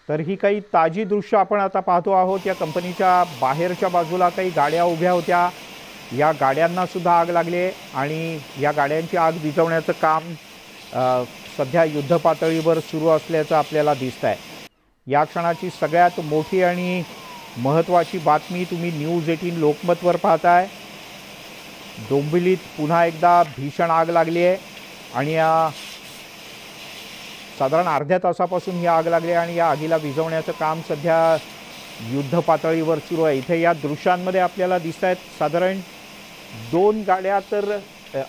तर ही काही ताजी दृश्य आपण आता पाहतो आहोत। या कंपनीच्या बाहेरच्या बाजूला काही गाड्या उभ्या होत्या, या गाड्यांना सुद्धा आग लागली आणि या गाड्यांची आग विझवण्याचं काम सध्या युद्धपातळीवर सुरू असल्याचं आपल्याला दिसतंय। या क्षणाची सगळ्यात मोठी आणि महत्त्वाची बातमी तुम्ही न्यूज 18 लोकमतवर पाहताय। डोंबिवलीत पुन्हा एकदा भीषण आग लागली आहे आणि या साधारण अर्ध्या तासापासून ही आग लागली आणि या आगीला विझवण्याचं काम सध्या युद्ध पातळीवर सुरू आहे। इथे या दृश्यांमध्ये आपल्याला दिसतायत साधारण 2 गाड्या तर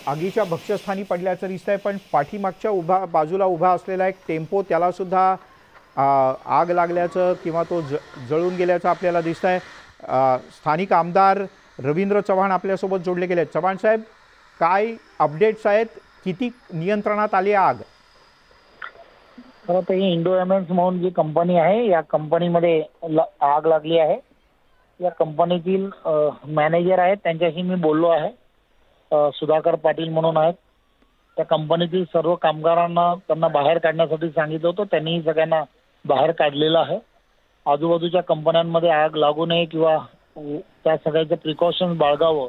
आगीच्या भक्ष्यस्थानी पडल्याचं दिसतंय, पण पाठीमागच्या बाजूला उभा असलेला एक टेम्पो त्याला सुद्धा आग लागल्याचं किंवा तो जळून गेल्याचं आपल्याला दिसतंय। स्थानिक आमदार रवींद्र चव्हाण आपल्यासोबत जोडले गेले आहेत। चव्हाण साहेब, काय अपडेट्स आहेत, किती नियंत्रणात आली आग? खरं तर ही इंडो एमएन्स म्हणून जी कंपनी आहे, या कंपनीमध्ये आग लागली आहे। या कंपनीतील मॅनेजर आहेत, त्यांच्याशी मी बोललो आहे, सुधाकर पाटील म्हणून आहेत। त्या कंपनीतील सर्व कामगारांना त्यांना बाहेर काढण्यासाठी सांगितलं होतं, त्यांनी सगळ्यांना बाहेर काढलेलं आहे। आजूबाजूच्या कंपन्यांमध्ये आग लागू नये किंवा त्या सगळ्याचं प्रिकॉशन्स बाळगावं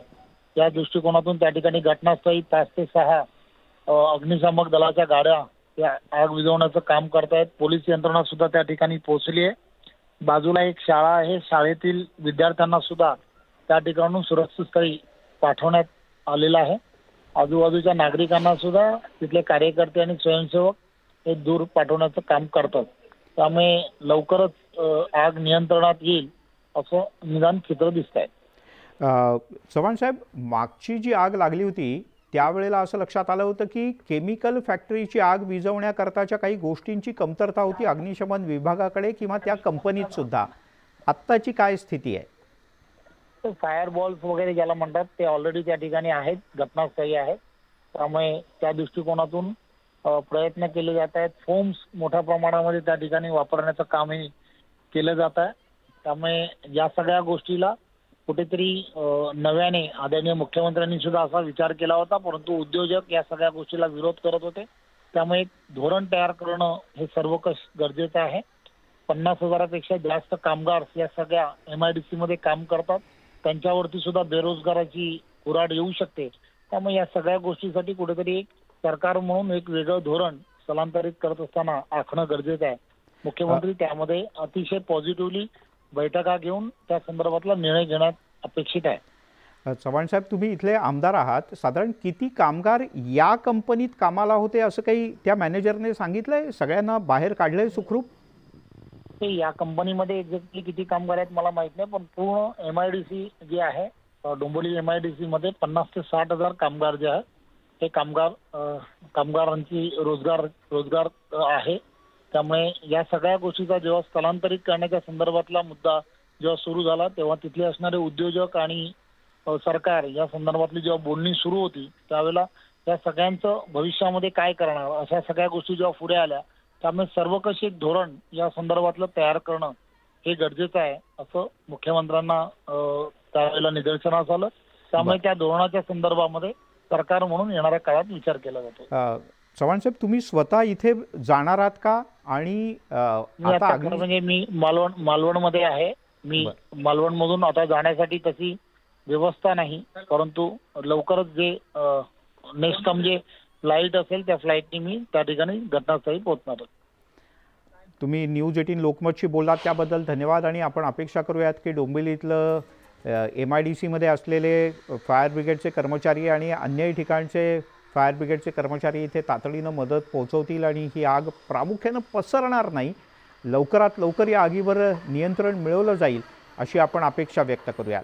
या दृष्टिकोनातून त्या ठिकाणी घटनास्थळी 5 ते 6 अग्निशामक दलाच्या गाड्या या आग विझवण्याचं काम करतायत। पोलीस यंत्रणा सुद्धा त्या ठिकाणी पोहोचली आहे। बाजूला एक शाळा आहे, शाळेतील विद्यार्थ्यांना सुद्धा त्या ठिकाणून सुरक्षित स्थळी पाठवण्यात आलेलं आहे। आजूबाजूच्या नागरिकांना सुद्धा तिथले कार्यकर्ते आणि स्वयंसेवक हे दूर पाठवण्याचं काम करतात। त्यामुळे लवकरच आग नियंत्रणात येईल असं निदान चित्र दिसतंय। चव्हाण साहेब, मागची जी आग लागली होती त्यावेळेला असं लक्षात आलं होतं की केमिकल फॅक्टरीची आग विझवण्याकरताच्या काही गोष्टींची कमतरता होती अग्निशमन विभागाकडे किंवा त्या कंपनीत सुद्धा। आत्ताची काय स्थिती आहे? फायर बॉल्स वगैरे ज्याला म्हणतात ते ऑलरेडी त्या ठिकाणी आहेत, घटनास्थळी आहेत। त्यामुळे त्या दृष्टिकोनातून प्रयत्न केले जात आहेत। फोम्स मोठ्या प्रमाणामध्ये त्या ठिकाणी वापरण्याचं कामही केलं जात आहे। त्यामुळे या सगळ्या गोष्टीला कुठेतरी नव्याने आदरणीय मुख्यमंत्र्यांनी सुद्धा असा विचार केला होता, परंतु उद्योजक या सगळ्या गोष्टीला विरोध करत होते। त्यामुळे एक धोरण तयार करणं हे सर्वकष गरजेचं आहे। 50,000पेक्षा जास्त कामगार या सगळ्या MIDC मध्ये काम करतात, त्यांच्यावरती सुद्धा बेरोजगाराची कुऱ्हाड येऊ शकते। त्यामुळे या सगळ्या गोष्टीसाठी कुठेतरी एक सरकार म्हणून एक वेगळं धोरण स्थलांतरित करत असताना आखणं गरजेचं आहे। मुख्यमंत्री त्यामध्ये अतिशय पॉझिटिव्हली बैठका घेऊन त्या संदर्भातला निर्णय घेण्यात अपेक्षित आहे। चव्हाण साहेब, तुम्ही इथले आमदार आहात, साधारण किती कामगार या कंपनीत कामाला होते असं काही त्या मॅनेजरने सांगितलंय? सगळ्यांना बाहेर काढलंय सुखरूप? या कंपनीमध्ये एक्झॅक्टली किती कामगार आहेत मला माहित नाही, पण पूर्ण MIDC जे आहे डोंबिवली MIDC मध्ये 50 ते 60 हजार कामगार जे आहेत हे कामगारांची रोजगार आहे। त्यामुळे या सगळ्या गोष्टीचा जेव्हा स्थलांतरित करण्याच्या संदर्भातला मुद्दा जेव्हा सुरू झाला तेव्हा तिथले असणारे उद्योजक आणि सरकार या संदर्भातली जेव्हा बोलणी सुरू होती त्यावेळेला या सगळ्यांचं भविष्यामध्ये काय करणार अशा सगळ्या गोष्टी जेव्हा पुढे आल्या, त्यामुळे सर्वकष एक धोरण या संदर्भातलं तयार करणं हे गरजेचं आहे असं मुख्यमंत्र्यांना त्यावेळेला निदर्शनास आलं। त्यामुळे त्या धोरणाच्या संदर्भामध्ये सरकार म्हणून येणाऱ्या काळात विचार केला जातो। चव्हाण साहेब, तुम्ही स्वतः इथे जाणार आहात का? आणि आता म्हणजे मी मालवणमध्ये आहे, मी मालवणमधून आता जाण्यासाठी तशी व्यवस्था नाही, परंतु लवकरच जे नेक्स्ट जे फ्लाईट असेल त्या फ्लाईटनी मी त्या ठिकाणी घटनास्थळी पोहोचणार। तुम्ही न्यूज 18 लोकमतशी बोललात त्याबद्दल धन्यवाद आणि आपण अपेक्षा करूयात की डोंबिवलीतलं MIDC मध्ये असलेले फायर ब्रिगेडचे कर्मचारी आणि अन्य ठिकाणचे फायर ब्रिगेडचे कर्मचारी इथे तातडीनं मदत पोहोचवतील आणि ही आग प्रामुख्यानं पसरणार नाही, लवकरात लवकर या आगीवर नियंत्रण मिळवलं जाईल अशी आपण अपेक्षा व्यक्त करूयात।